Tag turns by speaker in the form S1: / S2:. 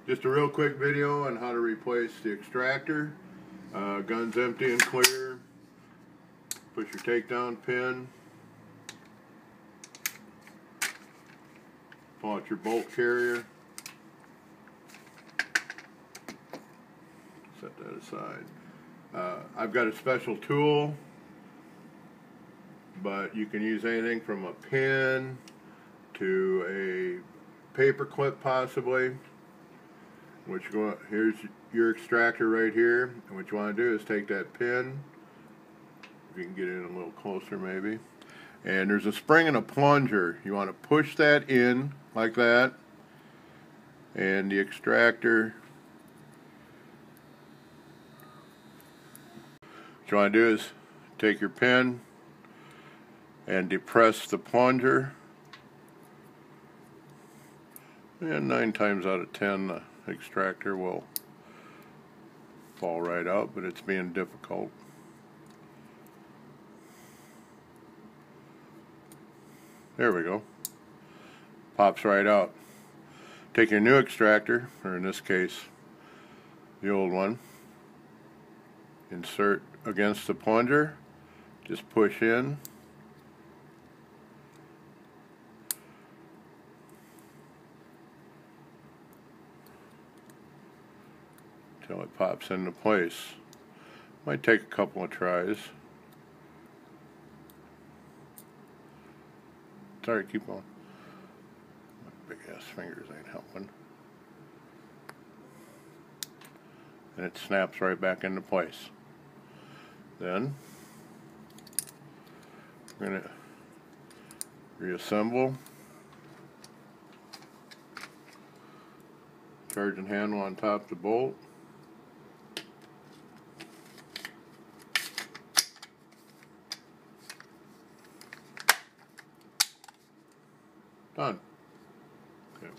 S1: Just a real quick video on how to replace the extractor. Gun's empty and clear. Push your takedown pin. Pull out your bolt carrier. Set that aside. I've got a special tool, but you can use anything from a pin to a paper clip possibly. Here's your extractor right here, and what you want to do is take that pin, if you can get in a little closer maybe, and there's a spring and a plunger. You want to push that in like that, and the extractor, what you want to do is take your pin and depress the plunger, and 9 times out of 10 the extractor will fall right out, but it's being difficult. There we go. Pops right out. Take your new extractor, or in this case the old one, insert against the plunger, just push in, until it pops into place. Might take a couple of tries. Sorry, keep going. My big ass fingers ain't helping. And it snaps right back into place. Then we're going to reassemble. Charging handle on top of the bolt. Done. Okay.